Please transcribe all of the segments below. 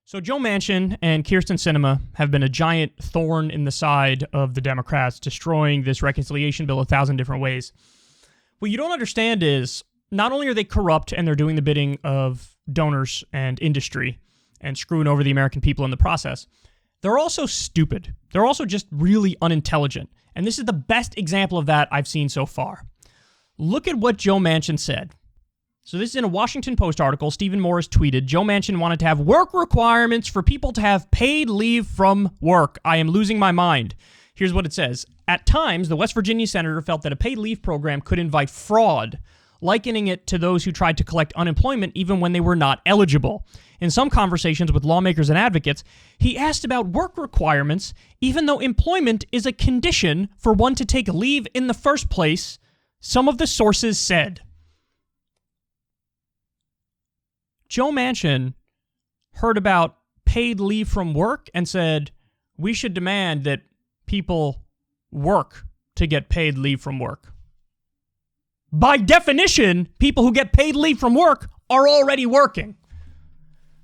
So Joe Manchin and Kyrsten Sinema have been a giant thorn in the side of the Democrats, destroying this reconciliation bill 1,000 different ways. What you don't understand is, not only are they corrupt and they're doing the bidding of donors and industry and screwing over the American people in the process, they're also stupid. They're also just really unintelligent. And this is the best example of that I've seen so far. Look at what Joe Manchin said. So this is in a Washington Post article. Stephen Morris tweeted, Joe Manchin wanted to have work requirements for people to have paid leave from work. I am losing my mind. Here's what it says. At times, the West Virginia senator felt that a paid leave program could invite fraud, likening it to those who tried to collect unemployment even when they were not eligible. In some conversations with lawmakers and advocates, he asked about work requirements, even though employment is a condition for one to take leave in the first place, some of the sources said. Joe Manchin heard about paid leave from work and said, we should demand that people work to get paid leave from work. By definition, people who get paid leave from work are already working.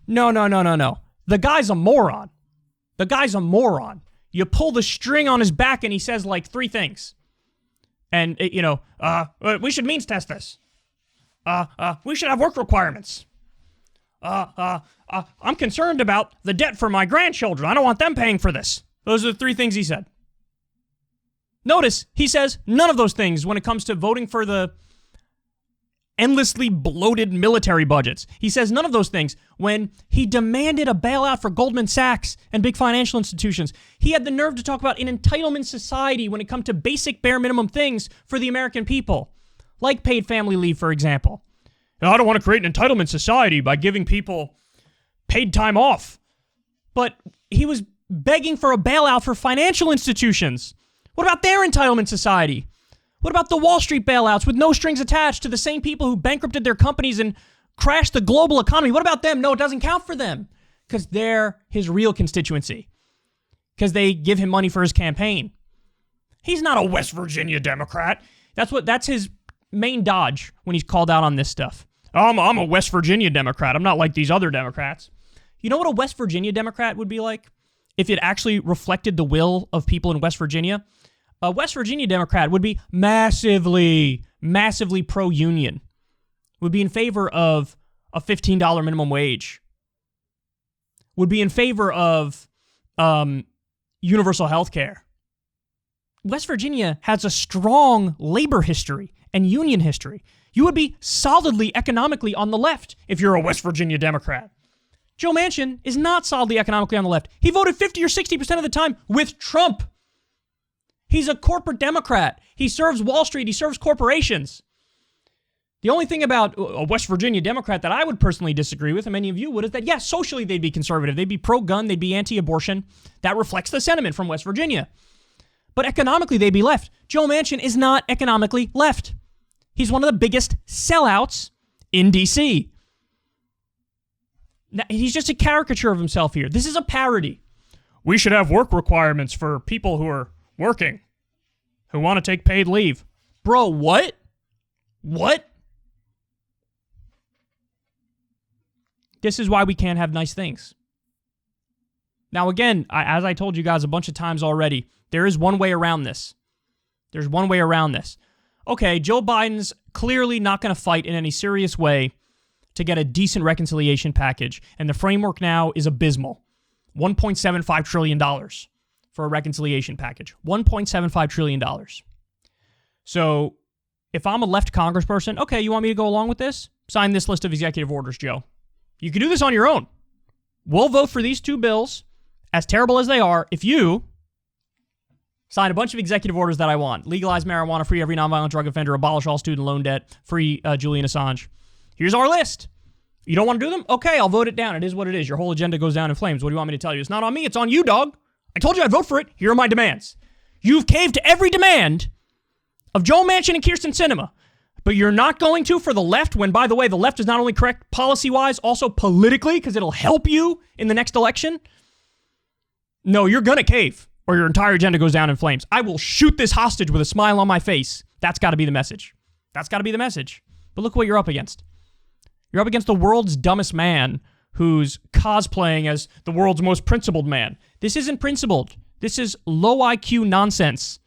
No. The guy's a moron. You pull the string on his back and he says like three things. And, we should means test this. We should have work requirements. I'm concerned about the debt for my grandchildren. I don't want them paying for this. Those are the three things he said. Notice, he says none of those things when it comes to voting for the endlessly bloated military budgets. He says none of those things when he demanded a bailout for Goldman Sachs and big financial institutions. He had the nerve to talk about an entitlement society when it comes to basic bare minimum things for the American people, like paid family leave, for example. I don't want to create an entitlement society by giving people paid time off. But he was begging for a bailout for financial institutions. What about their entitlement society? What about the Wall Street bailouts with no strings attached to the same people who bankrupted their companies and crashed the global economy? What about them? No, it doesn't count for them because they're his real constituency, because they give him money for his campaign. He's not a West Virginia Democrat. That's his main dodge when he's called out on this stuff. I'm a West Virginia Democrat. I'm not like these other Democrats. You know what a West Virginia Democrat would be like if it actually reflected the will of people in West Virginia? A West Virginia Democrat would be massively pro-union, would be in favor of a $15 minimum wage, would be in favor of universal health care. West Virginia has a strong labor history and union history. You would be solidly economically on the left if you're a West Virginia Democrat. Joe Manchin is not solidly economically on the left. He voted 50 or 60% of the time with Trump. He's a corporate Democrat. He serves Wall Street. He serves corporations. The only thing about a West Virginia Democrat that I would personally disagree with, and many of you would, is that, yes, socially they'd be conservative. They'd be pro-gun. They'd be anti-abortion. That reflects the sentiment from West Virginia. But economically, they'd be left. Joe Manchin is not economically left. He's one of the biggest sellouts in D.C. Now, he's just a caricature of himself here. This is a parody. We should have work requirements for people who are working, who want to take paid leave. Bro, what? What? This is why we can't have nice things. Now, again, as I told you guys a bunch of times already, there is one way around this. There's one way around this. Okay, Joe Biden's clearly not going to fight in any serious way to get a decent reconciliation package, and the framework now is abysmal. $1.75 trillion for a reconciliation package. $1.75 trillion. So, if I'm a left congressperson, okay, you want me to go along with this? Sign this list of executive orders, Joe. You can do this on your own. We'll vote for these two bills, as terrible as they are, if you sign a bunch of executive orders that I want. Legalize marijuana, free every nonviolent drug offender, abolish all student loan debt, free Julian Assange. Here's our list. You don't want to do them? Okay, I'll vote it down. It is what it is. Your whole agenda goes down in flames. What do you want me to tell you? It's not on me. It's on you, dog. I told you I'd vote for it. Here are my demands. You've caved to every demand of Joe Manchin and Kyrsten Sinema, but you're not going to for the left when, by the way, the left is not only correct policy-wise, also politically, because it'll help you in the next election. No, you're going to cave, or your entire agenda goes down in flames. I will shoot this hostage with a smile on my face. That's got to be the message. That's got to be the message. But look what you're up against. You're up against the world's dumbest man who's cosplaying as the world's most principled man. This isn't principled. This is low IQ nonsense.